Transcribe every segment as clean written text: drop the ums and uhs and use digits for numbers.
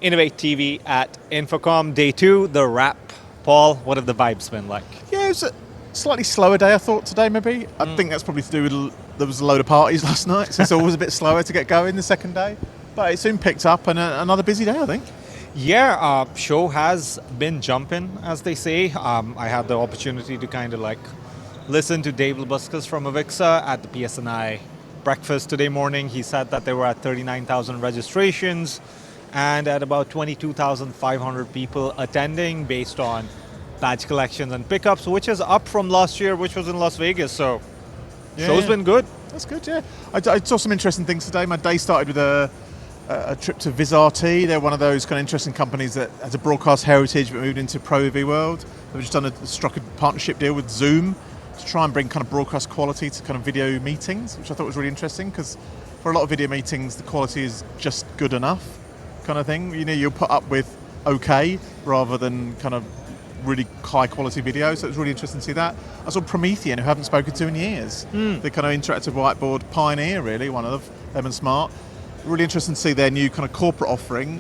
Inavate TV at InfoComm, day 2, the wrap. Paul, what have the vibes been like? Yeah, it was a slightly slower day, I thought, today maybe. I think that's probably to do with there was a load of parties last night, so it's always a bit slower to get going the second day. But it soon picked up, and another busy day, I think. Yeah, show has been jumping, as they say. I had the opportunity to kind of like listen to Dave Labuscas from Avixa at the PSNI breakfast today morning. He said that they were at 39,000 registrations and at about 22,500 people attending based on badge collections and pickups, which is up from last year, which was in Las Vegas. So show's been good. That's good, yeah. I saw some interesting things today. My day started with a trip to Virzt. They're one of those kind of interesting companies that has a broadcast heritage but moved into ProV World. They've just struck a partnership deal with Zoom to try and bring kind of broadcast quality to kind of video meetings, which I thought was really interesting, because for a lot of video meetings the quality is just good enough kind of thing. You know, you'll put up with okay rather than kind of really high quality video, so it was really interesting to see that. I saw Promethean, who I haven't spoken to in years. The kind of interactive whiteboard pioneer, really, one of them and Smart. Really interesting to see their new kind of corporate offering.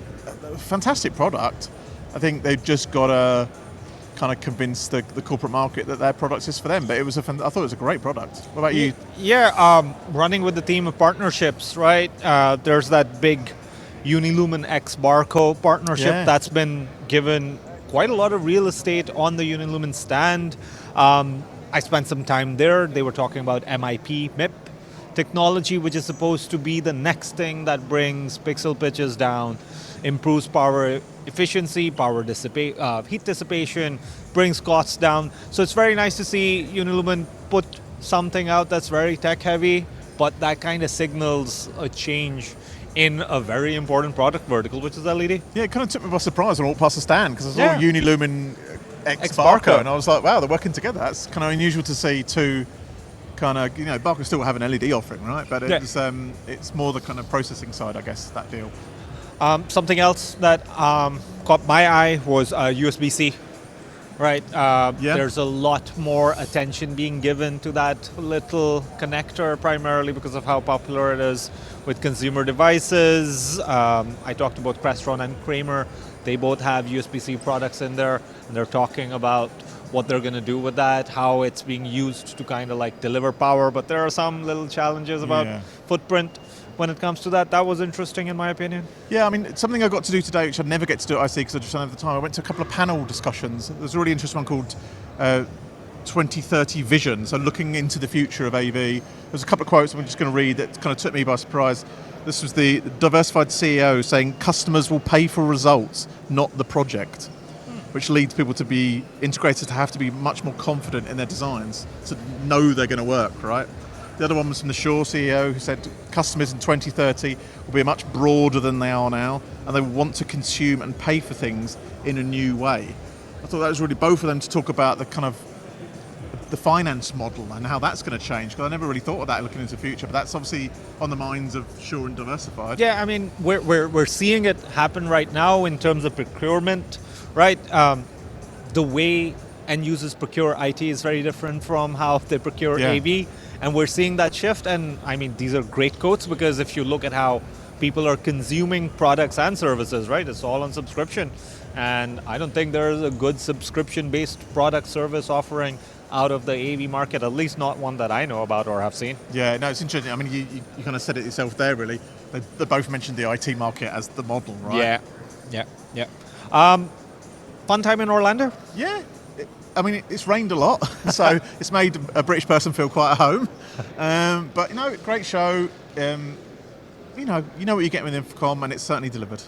Fantastic product. I think they've just got to kind of convince the corporate market that their product is for them, but I thought it was a great product. What about you? Yeah, running with the theme of partnerships, right? There's that big Unilumin x Barco partnership that's been given quite a lot of real estate on the Unilumin stand. I spent some time there. They were talking about MIP technology, which is supposed to be the next thing that brings pixel pitches down, improves power efficiency, heat dissipation, brings costs down. So it's very nice to see Unilumin put something out that's very tech heavy, but that kind of signals a change in a very important product vertical, which is LED. Yeah, it kind of took me by surprise when I walked past the stand, because I saw Unilumin x Barco, and I was like, wow, they're working together. That's kind of unusual to see two kind of, Barco still have an LED offering, right? But it's more the kind of processing side, I guess, that deal. Something else that caught my eye was USB-C. Right, there's a lot more attention being given to that little connector, primarily because of how popular it is with consumer devices. I talked about Crestron and Kramer. They both have USB-C products in there, and they're talking about what they're going to do with that, how it's being used to kind of like deliver power, but there are some little challenges about footprint when it comes to that. That was interesting, in my opinion. Yeah, I mean, something I got to do today, which I'd never get to do at IC because I just don't have the time. I went to a couple of panel discussions. There's a really interesting one called 2030 Vision, so looking into the future of AV. There's a couple of quotes I'm just going to read that kind of took me by surprise. This was the Diversified CEO saying, "Customers will pay for results, not the project," which leads people to be integrated, to have to be much more confident in their designs, to know they're going to work, right? The other one was from the Shure CEO, who said customers in 2030 will be much broader than they are now, and they want to consume and pay for things in a new way. I thought that was really both of them to talk about the kind of the finance model and how that's going to change, because I never really thought of that looking into the future, but that's obviously on the minds of Shure and Diversified. Yeah, I mean, we're seeing it happen right now in terms of procurement, right? The way end users procure IT is very different from how they procure AV. And we're seeing that shift, and I mean, these are great quotes, because if you look at how people are consuming products and services, right, it's all on subscription. And I don't think there's a good subscription-based product service offering out of the AV market, at least not one that I know about or have seen. Yeah, no, it's interesting. I mean, you kind of said it yourself there, really. They both mentioned the IT market as the model, right? Yeah. Fun time in Orlando? Yeah. I mean, it's rained a lot, so it's made a British person feel quite at home. But, great show. You know what you get with InfoComm, and it's certainly delivered.